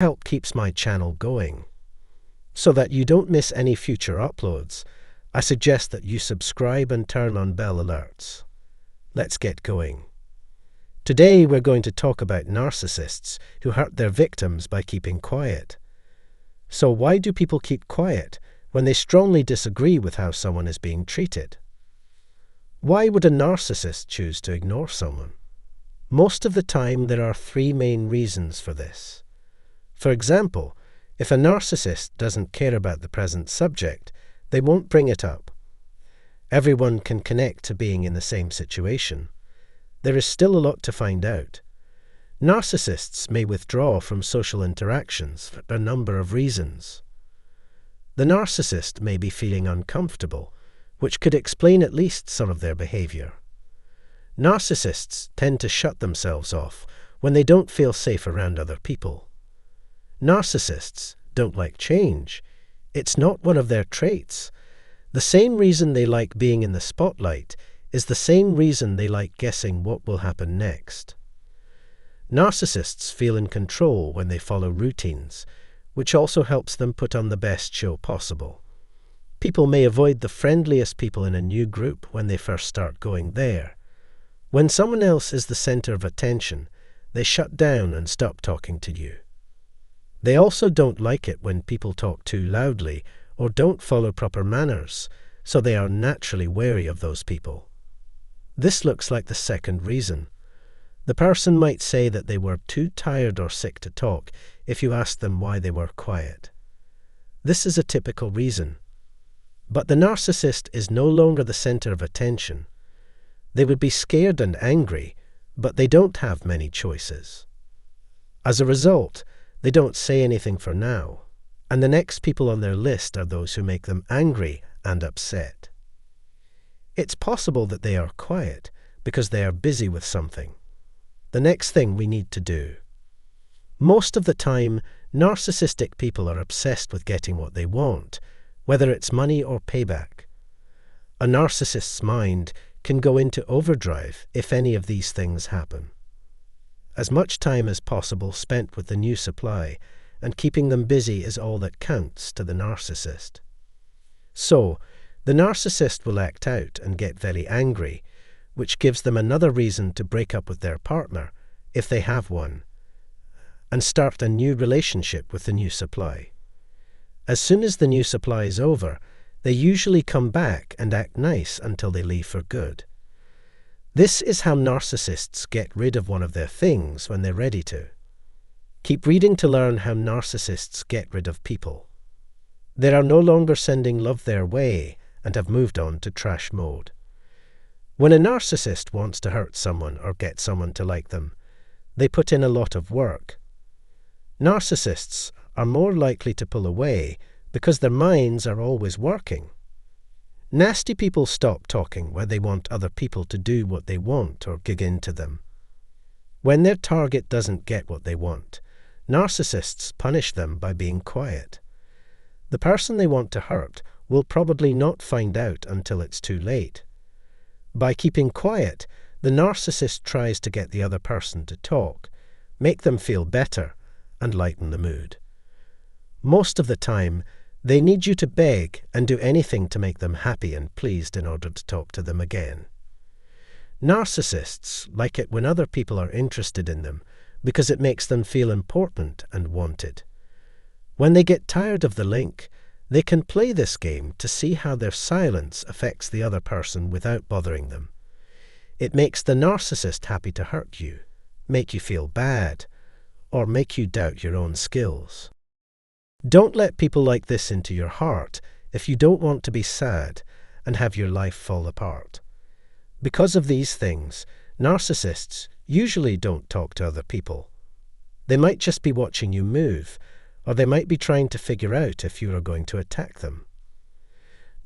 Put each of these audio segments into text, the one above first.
Help keeps my channel going. So that you don't miss any future uploads, I suggest that you subscribe and turn on bell alerts. Let's get going. Today we're going to talk about narcissists who hurt their victims by keeping quiet. So why do people keep quiet when they strongly disagree with how someone is being treated? Why would a narcissist choose to ignore someone? Most of the time there are three main reasons for this. For example, if a narcissist doesn't care about the present subject, they won't bring it up. Everyone can connect to being in the same situation. There is still a lot to find out. Narcissists may withdraw from social interactions for a number of reasons. The narcissist may be feeling uncomfortable, which could explain at least some of their behavior. Narcissists tend to shut themselves off when they don't feel safe around other people. Narcissists don't like change. It's not one of their traits. The same reason they like being in the spotlight is the same reason they like guessing what will happen next. Narcissists feel in control when they follow routines, which also helps them put on the best show possible. People may avoid the friendliest people in a new group when they first start going there. When someone else is the center of attention, they shut down and stop talking to you. They also don't like it when people talk too loudly or don't follow proper manners, so they are naturally wary of those people. This looks like the second reason. The person might say that they were too tired or sick to talk if you asked them why they were quiet. This is a typical reason. But the narcissist is no longer the center of attention. They would be scared and angry, but they don't have many choices. As a result, they don't say anything for now, and the next people on their list are those who make them angry and upset. It's possible that they are quiet because they are busy with something. The next thing we need to do. Most of the time, narcissistic people are obsessed with getting what they want, whether it's money or payback. A narcissist's mind can go into overdrive if any of these things happen. As much time as possible spent with the new supply, and keeping them busy is all that counts to the narcissist. So, the narcissist will act out and get very angry, which gives them another reason to break up with their partner, if they have one, and start a new relationship with the new supply. As soon as the new supply is over, they usually come back and act nice until they leave for good. This is how narcissists get rid of one of their things when they're ready to. Keep reading to learn how narcissists get rid of people. They are no longer sending love their way and have moved on to trash mode. When a narcissist wants to hurt someone or get someone to like them, they put in a lot of work. Narcissists are more likely to pull away because their minds are always working. Nasty people stop talking when they want other people to do what they want or gig into them. When their target doesn't get what they want, narcissists punish them by being quiet. The person they want to hurt will probably not find out until it's too late. By keeping quiet, the narcissist tries to get the other person to talk, make them feel better, and lighten the mood. Most of the time, they need you to beg and do anything to make them happy and pleased in order to talk to them again. Narcissists like it when other people are interested in them because it makes them feel important and wanted. When they get tired of the link, they can play this game to see how their silence affects the other person without bothering them. It makes the narcissist happy to hurt you, make you feel bad, or make you doubt your own skills. Don't let people like this into your heart if you don't want to be sad and have your life fall apart. Because of these things, narcissists usually don't talk to other people. They might just be watching you move, or they might be trying to figure out if you are going to attack them.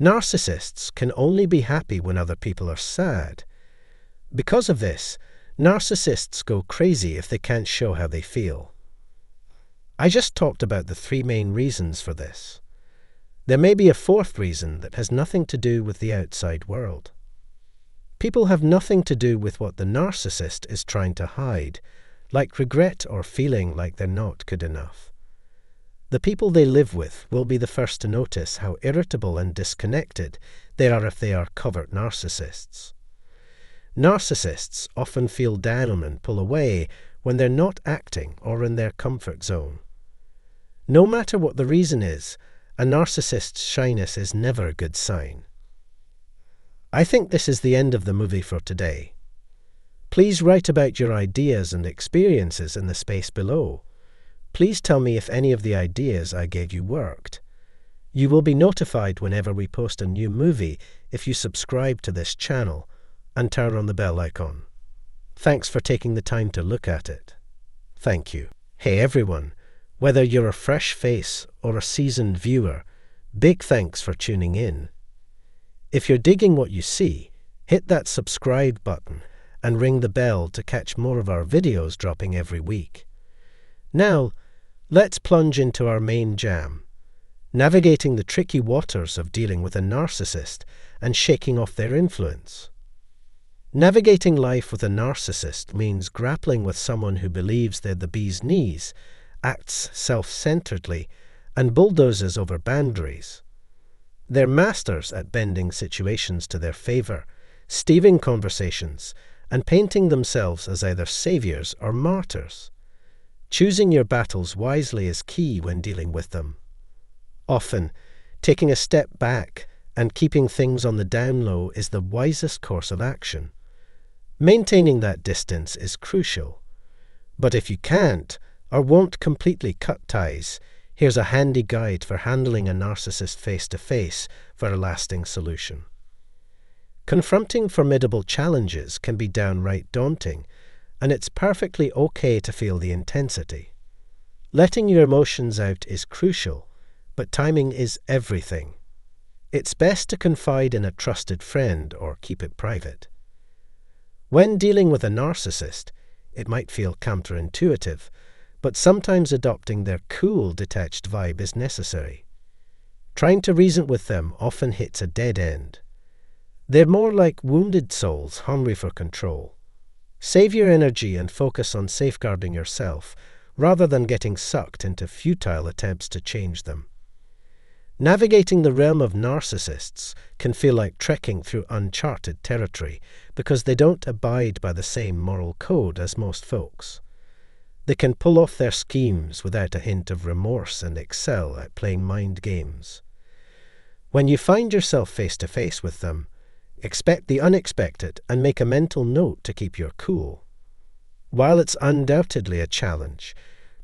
Narcissists can only be happy when other people are sad. Because of this, narcissists go crazy if they can't show how they feel. I just talked about the three main reasons for this. There may be a fourth reason that has nothing to do with the outside world. People have nothing to do with what the narcissist is trying to hide, like regret or feeling like they're not good enough. The people they live with will be the first to notice how irritable and disconnected they are if they are covert narcissists. Narcissists often feel down and pull away when they're not acting or in their comfort zone. No matter what the reason is, a narcissist's shyness is never a good sign. I think this is the end of the movie for today. Please write about your ideas and experiences in the space below. Please tell me if any of the ideas I gave you worked. You will be notified whenever we post a new movie if you subscribe to this channel and turn on the bell icon. Thanks for taking the time to look at it. Thank you. Hey everyone, whether you're a fresh face or a seasoned viewer, big thanks for tuning in. If you're digging what you see, hit that subscribe button and ring the bell to catch more of our videos dropping every week. Now, let's plunge into our main jam, navigating the tricky waters of dealing with a narcissist and shaking off their influence. Navigating life with a narcissist means grappling with someone who believes they're the bee's knees, acts self-centeredly, and bulldozes over boundaries. They're masters at bending situations to their favor, steering conversations, and painting themselves as either saviors or martyrs. Choosing your battles wisely is key when dealing with them. Often, taking a step back and keeping things on the down low is the wisest course of action. Maintaining that distance is crucial. But if you can't or won't completely cut ties, here's a handy guide for handling a narcissist face-to-face for a lasting solution. Confronting formidable challenges can be downright daunting, and it's perfectly okay to feel the intensity. Letting your emotions out is crucial, but timing is everything. It's best to confide in a trusted friend or keep it private. When dealing with a narcissist, it might feel counterintuitive, but sometimes adopting their cool, detached vibe is necessary. Trying to reason with them often hits a dead end. They're more like wounded souls hungry for control. Save your energy and focus on safeguarding yourself, rather than getting sucked into futile attempts to change them. Navigating the realm of narcissists can feel like trekking through uncharted territory because they don't abide by the same moral code as most folks. They can pull off their schemes without a hint of remorse and excel at playing mind games. When you find yourself face-to-face with them, expect the unexpected and make a mental note to keep your cool. While it's undoubtedly a challenge,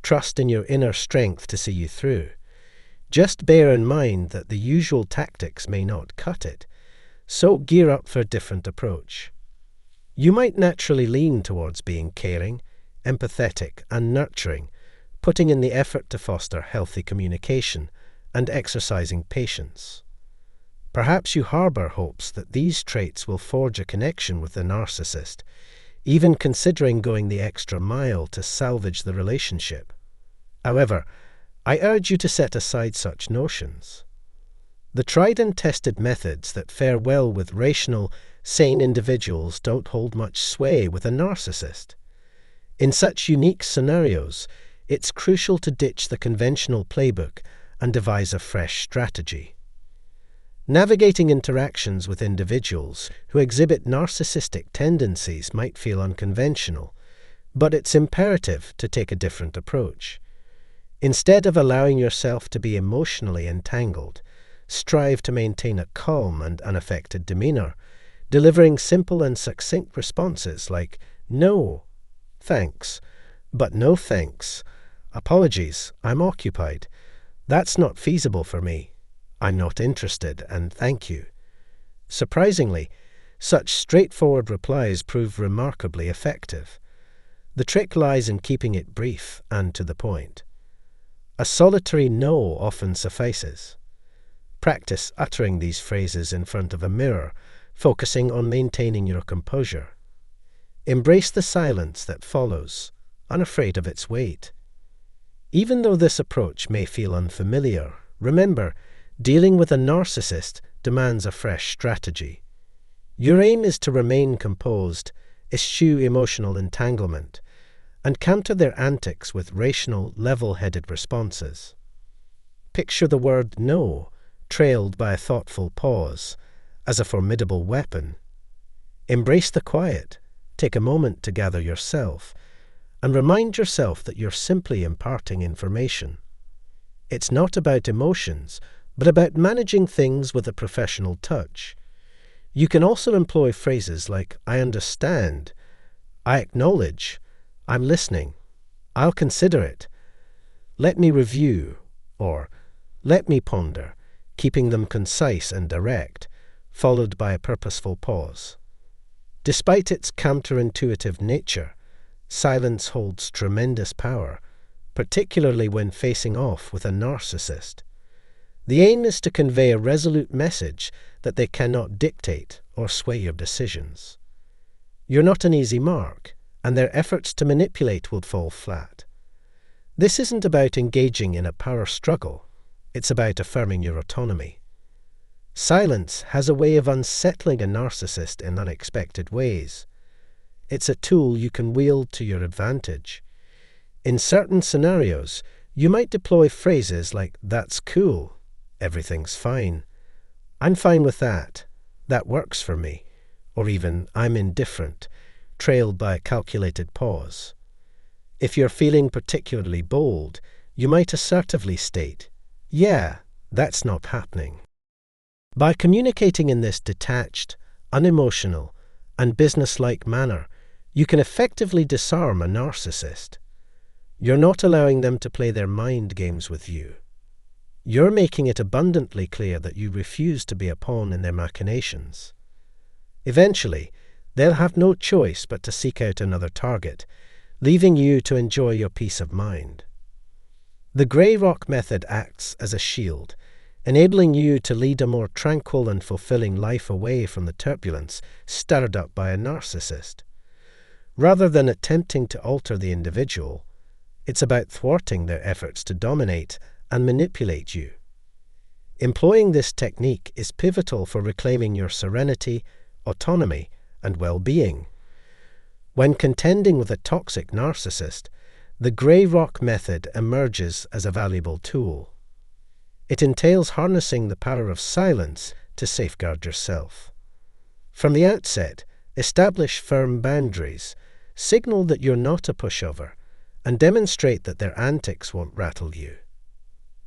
trust in your inner strength to see you through. Just bear in mind that the usual tactics may not cut it, so gear up for a different approach. You might naturally lean towards being caring, empathetic, and nurturing, putting in the effort to foster healthy communication and exercising patience. Perhaps you harbor hopes that these traits will forge a connection with the narcissist, even considering going the extra mile to salvage the relationship. However, I urge you to set aside such notions. The tried and tested methods that fare well with rational, sane individuals don't hold much sway with a narcissist. In such unique scenarios, it's crucial to ditch the conventional playbook and devise a fresh strategy. Navigating interactions with individuals who exhibit narcissistic tendencies might feel unconventional, but it's imperative to take a different approach. Instead of allowing yourself to be emotionally entangled, strive to maintain a calm and unaffected demeanor, delivering simple and succinct responses like, "No, thanks, but no thanks. Apologies, I'm occupied. That's not feasible for me. I'm not interested, and thank you." Surprisingly, such straightforward replies prove remarkably effective. The trick lies in keeping it brief and to the point. A solitary no often suffices. Practice uttering these phrases in front of a mirror, focusing on maintaining your composure. Embrace the silence that follows, unafraid of its weight. Even though this approach may feel unfamiliar, remember, dealing with a narcissist demands a fresh strategy. Your aim is to remain composed, eschew emotional entanglement, and counter their antics with rational, level-headed responses. Picture the word no, trailed by a thoughtful pause, as a formidable weapon. Embrace the quiet, take a moment to gather yourself, and remind yourself that you're simply imparting information. It's not about emotions, but about managing things with a professional touch. You can also employ phrases like, I understand, I acknowledge, I'm listening, I'll consider it, let me review, or let me ponder, keeping them concise and direct, followed by a purposeful pause. Despite its counterintuitive nature, silence holds tremendous power, particularly when facing off with a narcissist. The aim is to convey a resolute message that they cannot dictate or sway your decisions. You're not an easy mark, and their efforts to manipulate will fall flat. This isn't about engaging in a power struggle, it's about affirming your autonomy. Silence has a way of unsettling a narcissist in unexpected ways. It's a tool you can wield to your advantage. In certain scenarios, you might deploy phrases like, that's cool, everything's fine, I'm fine with that works for me, or even, I'm indifferent, trailed by a calculated pause. If you're feeling particularly bold, you might assertively state, yeah, that's not happening. By communicating in this detached, unemotional, and businesslike manner, you can effectively disarm a narcissist. You're not allowing them to play their mind games with you. You're making it abundantly clear that you refuse to be a pawn in their machinations. Eventually, they'll have no choice but to seek out another target, leaving you to enjoy your peace of mind. The grey rock method acts as a shield, enabling you to lead a more tranquil and fulfilling life away from the turbulence stirred up by a narcissist. Rather than attempting to alter the individual, it's about thwarting their efforts to dominate and manipulate you. Employing this technique is pivotal for reclaiming your serenity, autonomy, and well-being. When contending with a toxic narcissist, the grey rock method emerges as a valuable tool. It entails harnessing the power of silence to safeguard yourself. From the outset, establish firm boundaries, signal that you're not a pushover, and demonstrate that their antics won't rattle you.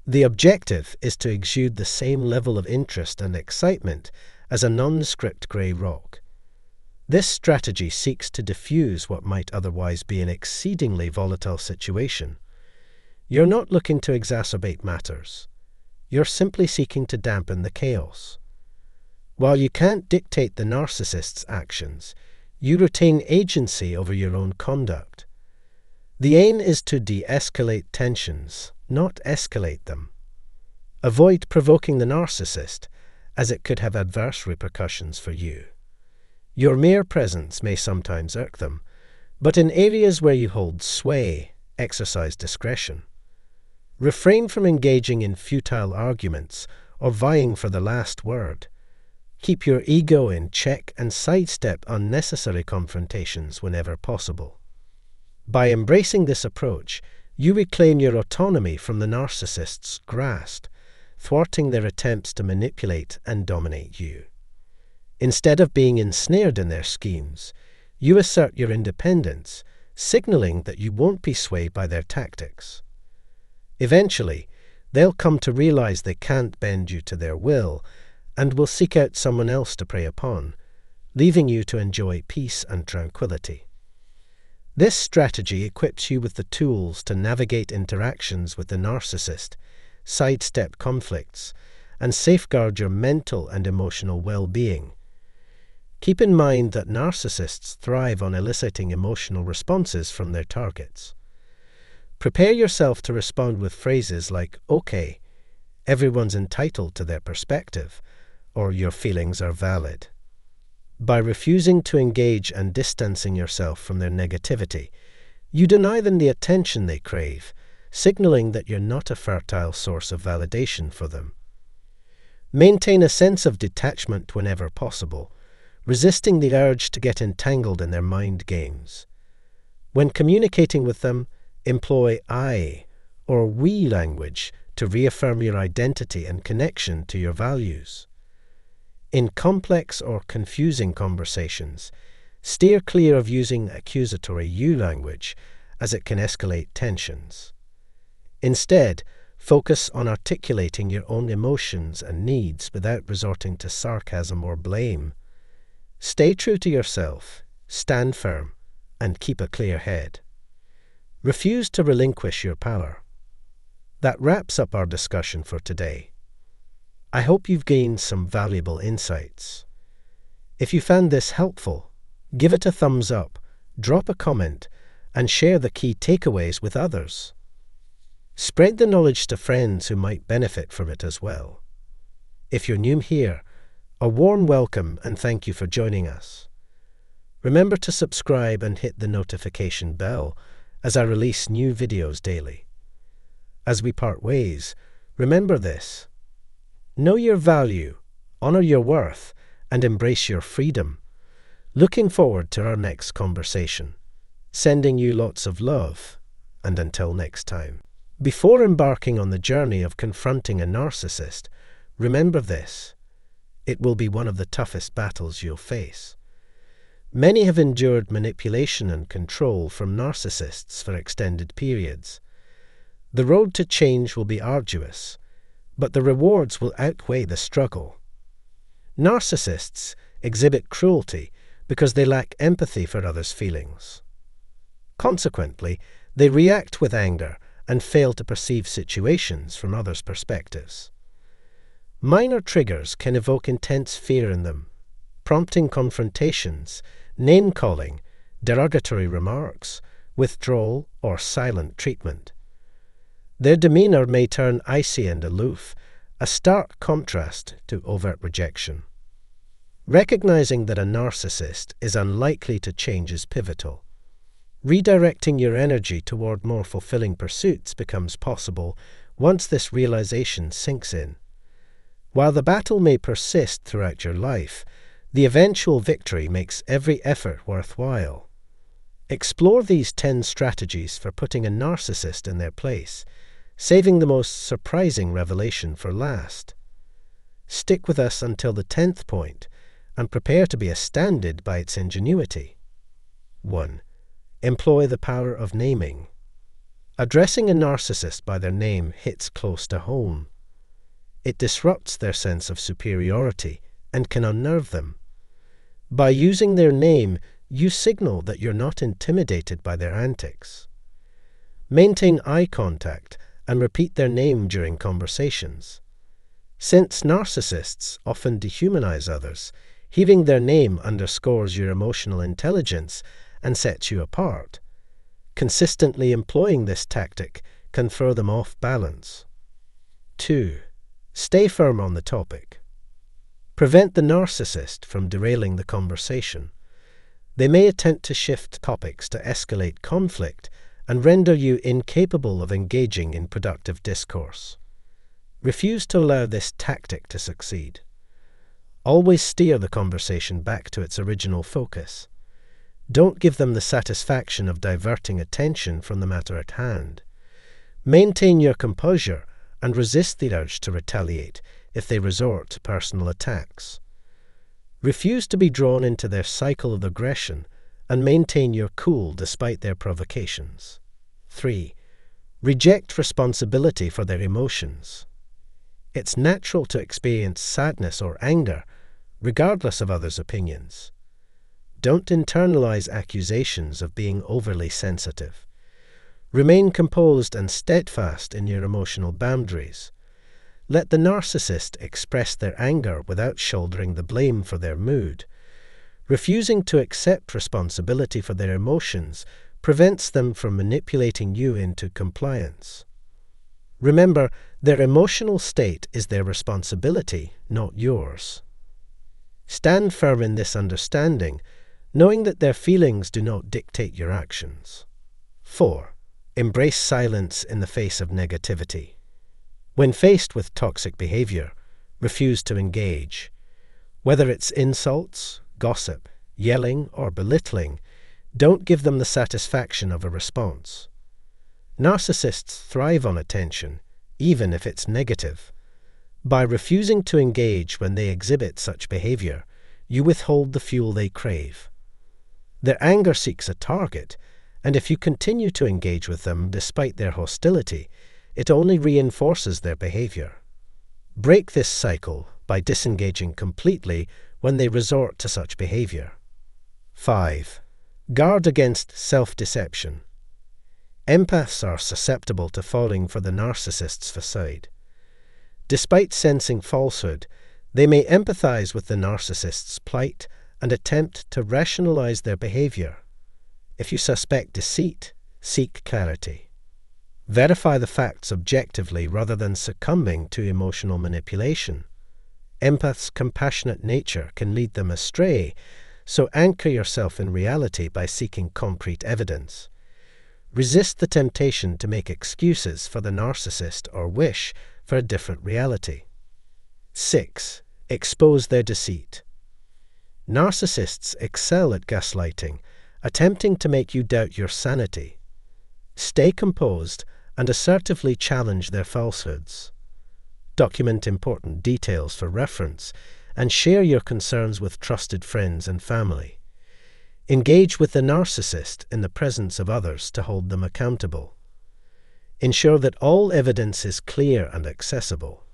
The objective is to exude the same level of interest and excitement as a nondescript grey rock. This strategy seeks to diffuse what might otherwise be an exceedingly volatile situation. You're not looking to exacerbate matters. You're simply seeking to dampen the chaos. While you can't dictate the narcissist's actions, you retain agency over your own conduct. The aim is to de-escalate tensions, not escalate them. Avoid provoking the narcissist, as it could have adverse repercussions for you. Your mere presence may sometimes irk them, but in areas where you hold sway, exercise discretion. Refrain from engaging in futile arguments or vying for the last word. Keep your ego in check and sidestep unnecessary confrontations whenever possible. By embracing this approach, you reclaim your autonomy from the narcissist's grasp, thwarting their attempts to manipulate and dominate you. Instead of being ensnared in their schemes, you assert your independence, signaling that you won't be swayed by their tactics. Eventually, they'll come to realize they can't bend you to their will and will seek out someone else to prey upon, leaving you to enjoy peace and tranquility. This strategy equips you with the tools to navigate interactions with the narcissist, sidestep conflicts, and safeguard your mental and emotional well-being. Keep in mind that narcissists thrive on eliciting emotional responses from their targets. Prepare yourself to respond with phrases like, okay, everyone's entitled to their perspective, or your feelings are valid. By refusing to engage and distancing yourself from their negativity, you deny them the attention they crave, signaling that you're not a fertile source of validation for them. Maintain a sense of detachment whenever possible, resisting the urge to get entangled in their mind games. When communicating with them, employ I or we language to reaffirm your identity and connection to your values. In complex or confusing conversations, steer clear of using accusatory you language, as it can escalate tensions. Instead, focus on articulating your own emotions and needs without resorting to sarcasm or blame. Stay true to yourself, stand firm, and keep a clear head. Refuse to relinquish your power. That wraps up our discussion for today. I hope you've gained some valuable insights. If you found this helpful, give it a thumbs up, drop a comment, and share the key takeaways with others. Spread the knowledge to friends who might benefit from it as well. If you're new here, a warm welcome and thank you for joining us. Remember to subscribe and hit the notification bell as I release new videos daily. As we part ways, remember this: know your value, honor your worth, and embrace your freedom. Looking forward to our next conversation. Sending you lots of love, and until next time. Before embarking on the journey of confronting a narcissist, remember this: it will be one of the toughest battles you'll face. Many have endured manipulation and control from narcissists for extended periods. The road to change will be arduous, but the rewards will outweigh the struggle. Narcissists exhibit cruelty because they lack empathy for others' feelings. Consequently, they react with anger and fail to perceive situations from others' perspectives. Minor triggers can evoke intense fear in them, prompting confrontations, name-calling, derogatory remarks, withdrawal, or silent treatment. Their demeanor may turn icy and aloof, a stark contrast to overt rejection. Recognizing that a narcissist is unlikely to change is pivotal. Redirecting your energy toward more fulfilling pursuits becomes possible once this realization sinks in. While the battle may persist throughout your life, the eventual victory makes every effort worthwhile. Explore these 10 strategies for putting a narcissist in their place, saving the most surprising revelation for last. Stick with us until the 10th point, and prepare to be astounded by its ingenuity. 1. Employ the power of naming. Addressing a narcissist by their name hits close to home. It disrupts their sense of superiority and can unnerve them. By using their name, you signal that you're not intimidated by their antics. Maintain eye contact and repeat their name during conversations. Since narcissists often dehumanize others, hearing their name underscores your emotional intelligence and sets you apart. Consistently employing this tactic can throw them off balance. 2. Stay firm on the topic. Prevent the narcissist from derailing the conversation. They may attempt to shift topics to escalate conflict and render you incapable of engaging in productive discourse. Refuse to allow this tactic to succeed. Always steer the conversation back to its original focus. Don't give them the satisfaction of diverting attention from the matter at hand. Maintain your composure and resist the urge to retaliate if they resort to personal attacks. Refuse to be drawn into their cycle of aggression and maintain your cool despite their provocations. 3. Reject responsibility for their emotions. It's natural to experience sadness or anger, regardless of others' opinions. Don't internalize accusations of being overly sensitive. Remain composed and steadfast in your emotional boundaries. Let the narcissist express their anger without shouldering the blame for their mood. Refusing to accept responsibility for their emotions prevents them from manipulating you into compliance. Remember, their emotional state is their responsibility, not yours. Stand firm in this understanding, knowing that their feelings do not dictate your actions. 4. Embrace silence in the face of negativity. When faced with toxic behavior, refuse to engage. Whether it's insults, gossip, yelling, or belittling, don't give them the satisfaction of a response. Narcissists thrive on attention, even if it's negative. By refusing to engage when they exhibit such behavior, you withhold the fuel they crave. Their anger seeks a target, and if you continue to engage with them despite their hostility, it only reinforces their behavior. Break this cycle by disengaging completely when they resort to such behavior. 5. Guard against self-deception. Empaths are susceptible to falling for the narcissist's facade. Despite sensing falsehood, they may empathize with the narcissist's plight and attempt to rationalize their behavior. If you suspect deceit, seek clarity. Verify the facts objectively rather than succumbing to emotional manipulation. Empaths' compassionate nature can lead them astray, so anchor yourself in reality by seeking concrete evidence. Resist the temptation to make excuses for the narcissist or wish for a different reality. 6. Expose their deceit. Narcissists excel at gaslighting, attempting to make you doubt your sanity. Stay composed and assertively challenge their falsehoods. Document important details for reference and share your concerns with trusted friends and family. Engage with the narcissist in the presence of others to hold them accountable. Ensure that all evidence is clear and accessible.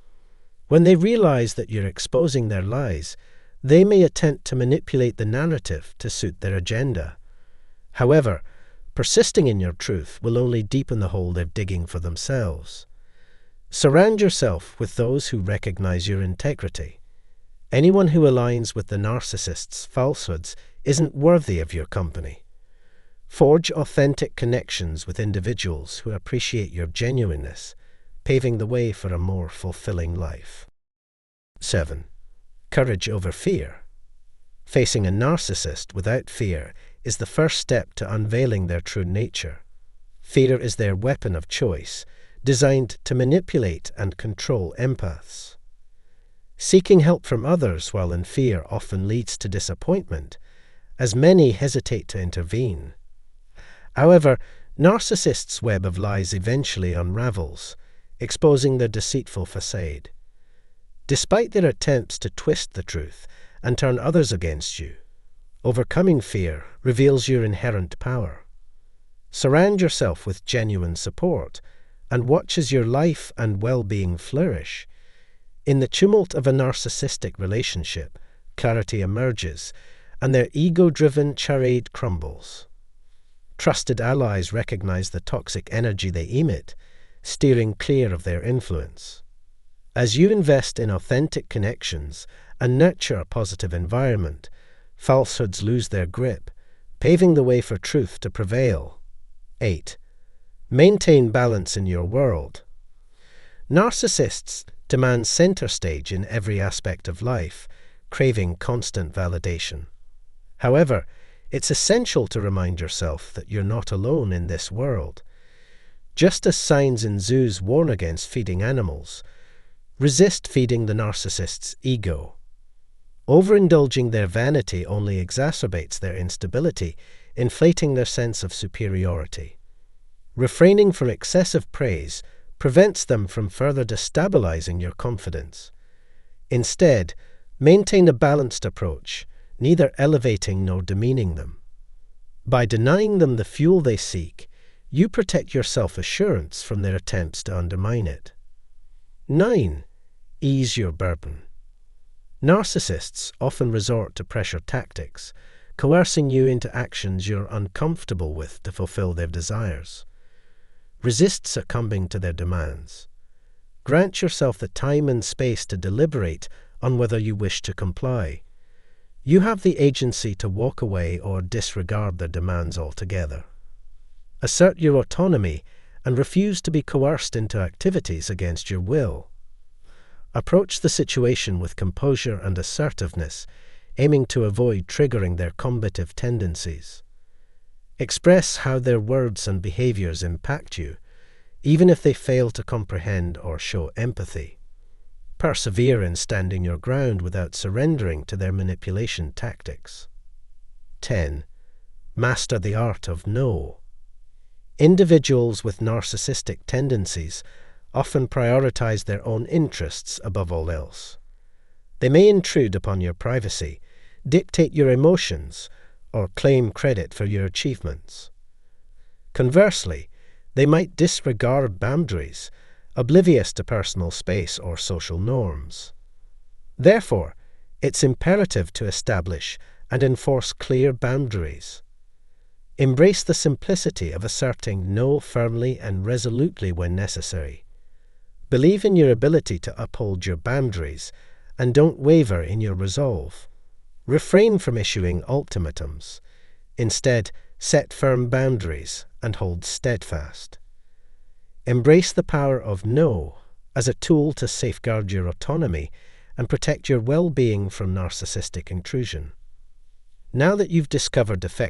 When they realize that you're exposing their lies, they may attempt to manipulate the narrative to suit their agenda. However, persisting in your truth will only deepen the hole they're digging for themselves. Surround yourself with those who recognize your integrity. Anyone who aligns with the narcissist's falsehoods isn't worthy of your company. Forge authentic connections with individuals who appreciate your genuineness, paving the way for a more fulfilling life. 7. Courage over fear. Facing a narcissist without fear is the first step to unveiling their true nature. Fear is their weapon of choice, designed to manipulate and control empaths. Seeking help from others while in fear often leads to disappointment, as many hesitate to intervene. However, narcissists' web of lies eventually unravels, exposing their deceitful facade. Despite their attempts to twist the truth and turn others against you, overcoming fear reveals your inherent power. Surround yourself with genuine support and watch as your life and well-being flourish. In the tumult of a narcissistic relationship, clarity emerges, and their ego-driven charade crumbles. Trusted allies recognize the toxic energy they emit, steering clear of their influence. As you invest in authentic connections and nurture a positive environment, falsehoods lose their grip, paving the way for truth to prevail. 8. Maintain balance in your world. Narcissists demand center stage in every aspect of life, craving constant validation. However, it's essential to remind yourself that you're not alone in this world. Just as signs in zoos warn against feeding animals, resist feeding the narcissist's ego. Overindulging their vanity only exacerbates their instability, inflating their sense of superiority. Refraining from excessive praise prevents them from further destabilizing your confidence. Instead, maintain a balanced approach, neither elevating nor demeaning them. By denying them the fuel they seek, you protect your self-assurance from their attempts to undermine it. 9. Ease your burden. Narcissists often resort to pressure tactics, coercing you into actions you're uncomfortable with to fulfill their desires. Resist succumbing to their demands. Grant yourself the time and space to deliberate on whether you wish to comply. You have the agency to walk away or disregard their demands altogether. Assert your autonomy and refuse to be coerced into activities against your will. Approach the situation with composure and assertiveness, aiming to avoid triggering their combative tendencies. Express how their words and behaviors impact you, even if they fail to comprehend or show empathy. Persevere in standing your ground without surrendering to their manipulation tactics. 10. Master the art of no. Individuals with narcissistic tendencies often prioritize their own interests above all else. They may intrude upon your privacy, dictate your emotions, or claim credit for your achievements. Conversely, they might disregard boundaries, oblivious to personal space or social norms. Therefore, it's imperative to establish and enforce clear boundaries. Embrace the simplicity of asserting no firmly and resolutely when necessary. Believe in your ability to uphold your boundaries and don't waver in your resolve. Refrain from issuing ultimatums. Instead, set firm boundaries and hold steadfast. Embrace the power of no as a tool to safeguard your autonomy and protect your well-being from narcissistic intrusion. Now that you've discovered effective